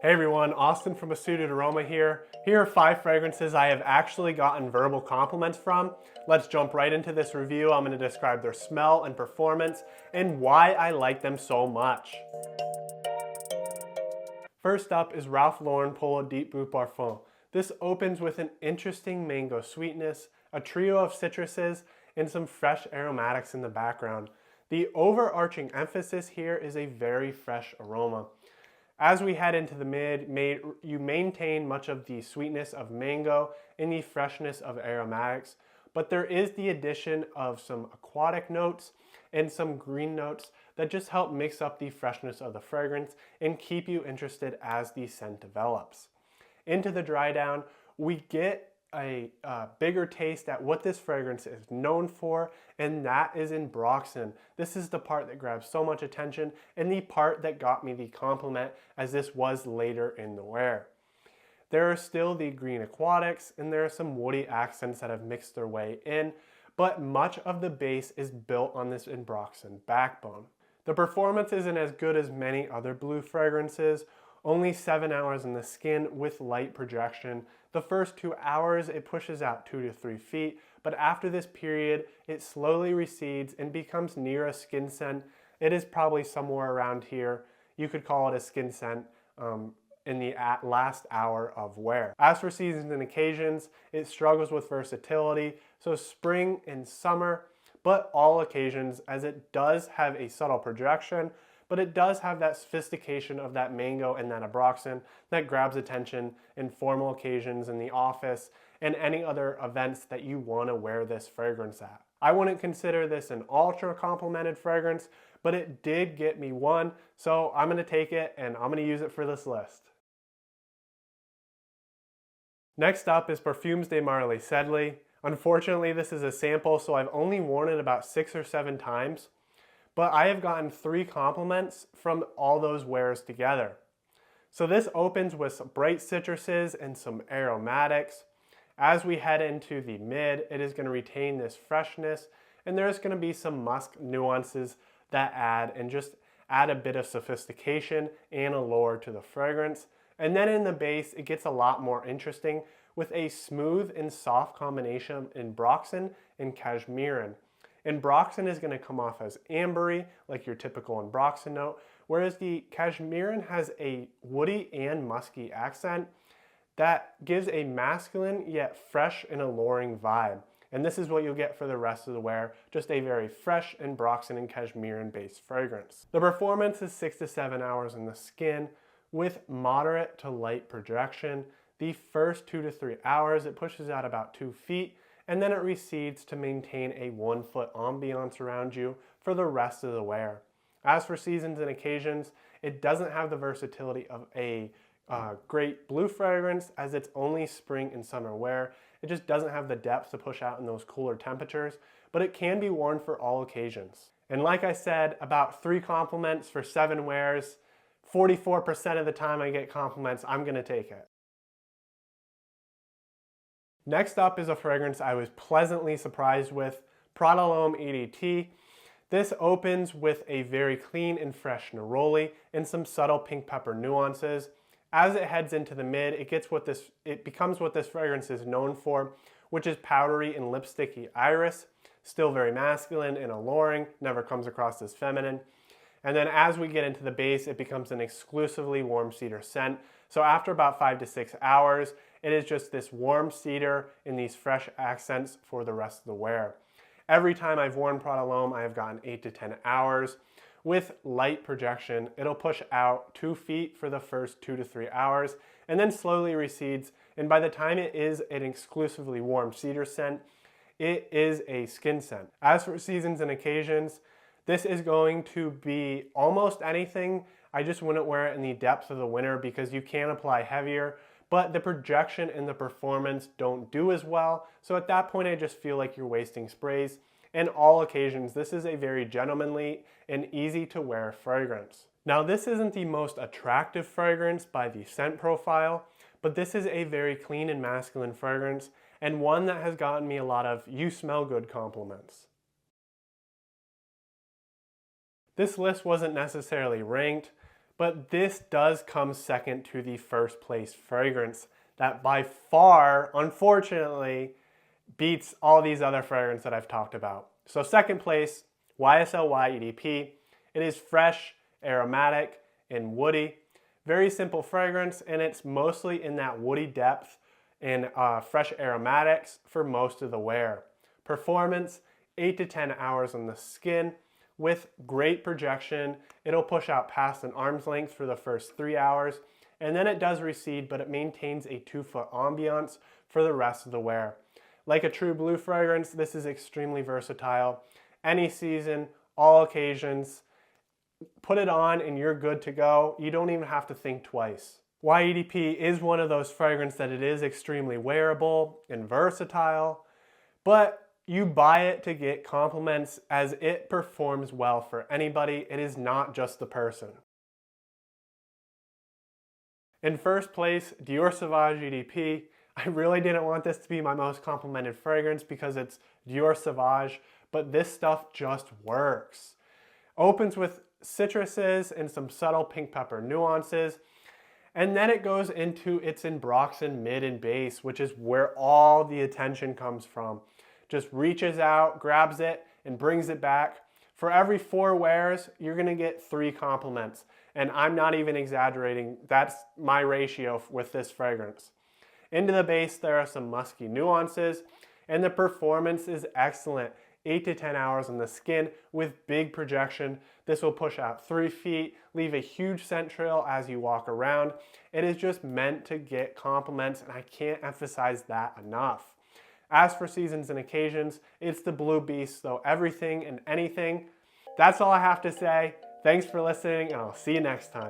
Hey everyone, Austin from A Suited Aroma here. Here are 5 fragrances I have actually gotten verbal compliments from. Let's jump right into this review. I'm going to describe their smell and performance and why I like them so much. First up is Ralph Lauren Polo Deep Blue Parfum. This opens with an interesting mango sweetness, a trio of citruses, and some fresh aromatics in the background. The overarching emphasis here is a very fresh aroma. As we head into the mid, you maintain much of the sweetness of mango and the freshness of aromatics, but there is the addition of some aquatic notes and some green notes that just help mix up the freshness of the fragrance and keep you interested as the scent develops. Into the dry down, we get a bigger taste at what this fragrance is known for, and that is in Broxton. This is the part that grabs so much attention and the part that got me the compliment, as this was later in the wear. There are still the green aquatics and there are some woody accents that have mixed their way in, but much of the base is built on this in Broxton backbone. The performance isn't as good as many other blue fragrances. Only 7 hours in the skin with light projection. The first 2 hours it pushes out 2 to 3 feet, but after this period it slowly recedes and becomes near a skin scent. It is probably somewhere around here. You could call it a skin scent in the last hour of wear. As for seasons and occasions, it struggles with versatility, so spring and summer, but all occasions, as it does have a subtle projection, but it does have that sophistication of that mango and that Broxton that grabs attention in formal occasions, in the office, and any other events that you want to wear this fragrance at. I wouldn't consider this an ultra complimented fragrance, but it did get me one, so I'm going to take it and I'm going to use it for this list. Next up is Perfumes de Marley Sedley. Unfortunately, this is a sample, so I've only worn it about 6 or 7 times. But I have gotten 3 compliments from all those wears together. So this opens with some bright citruses and some aromatics. As we head into the mid, it is going to retain this freshness, and there's going to be some musk nuances that add a bit of sophistication and allure to the fragrance. And then in the base, it gets a lot more interesting with a smooth and soft combination in Broxton and Cashmerean. And Broxton is going to come off as ambery, like your typical in Broxton note, whereas the Cashmerean has a woody and musky accent that gives a masculine yet fresh and alluring vibe. And this is what you'll get for the rest of the wear, just a very fresh and Broxton and Cashmerean based fragrance. The performance is 6 to 7 hours in the skin with moderate to light projection. The first 2 to 3 hours, it pushes out about 2 feet, and then it recedes to maintain a 1 foot ambiance around you for the rest of the wear. As for seasons and occasions, it doesn't have the versatility of a great blue fragrance, as it's only spring and summer wear. It just doesn't have the depth to push out in those cooler temperatures, but it can be worn for all occasions. And like I said, about 3 compliments for 7 wears. 44% of the time I get compliments, I'm gonna take it. Next up is a fragrance I was pleasantly surprised with, Prodalome EDT. This opens with a very clean and fresh neroli and some subtle pink pepper nuances. As it heads into the mid, it becomes what this fragrance is known for, which is powdery and lipsticky iris. Still very masculine and alluring, never comes across as feminine. And then as we get into the base, it becomes an exclusively warm cedar scent. So after about 5 to 6 hours, it is just this warm cedar in these fresh accents for the rest of the wear. Every time I've worn Prodalome, I have gotten 8 to 10 hours. With light projection, it'll push out 2 feet for the first 2 to 3 hours and then slowly recedes. And by the time it is an exclusively warm cedar scent, it is a skin scent. As for seasons and occasions, this is going to be almost anything. I just wouldn't wear it in the depths of the winter because you can apply heavier, but the projection and the performance don't do as well. So at that point, I just feel like you're wasting sprays. In all occasions, this is a very gentlemanly and easy to wear fragrance. Now, this isn't the most attractive fragrance by the scent profile, but this is a very clean and masculine fragrance, and one that has gotten me a lot of "you smell good" compliments. This list wasn't necessarily ranked, But this does come second to the first place fragrance that by far, unfortunately, beats all these other fragrances that I've talked about. So second place, YSL EDP. It is fresh, aromatic, and woody. Very simple fragrance, and it's mostly in that woody depth and fresh aromatics for most of the wear. Performance, 8 to 10 hours on the skin with great projection. It'll push out past an arm's length for the first 3 hours, and then it does recede, but it maintains a 2-foot ambiance for the rest of the wear. Like a true blue fragrance, this is extremely versatile. Any season, all occasions, put it on and you're good to go. You don't even have to think twice. YEDP is one of those fragrances that it is extremely wearable and versatile, but you buy it to get compliments as it performs well for anybody. It is not just the person. In first place, Dior Savage EDP. I really didn't want this to be my most complimented fragrance because it's Dior Savage, but this stuff just works. Opens with citruses and some subtle pink pepper nuances, and then it goes into its Ambroxan mid and base, which is where all the attention comes from. Just reaches out, grabs it, and brings it back. For every 4 wears, you're gonna get 3 compliments. And I'm not even exaggerating, that's my ratio with this fragrance. Into the base, there are some musky nuances, and the performance is excellent. 8 to 10 hours on the skin with big projection. This will push out 3 feet, leave a huge scent trail as you walk around. It is just meant to get compliments, and I can't emphasize that enough. As for seasons and occasions, it's the blue beast, so everything and anything. That's all I have to say. Thanks for listening, and I'll see you next time.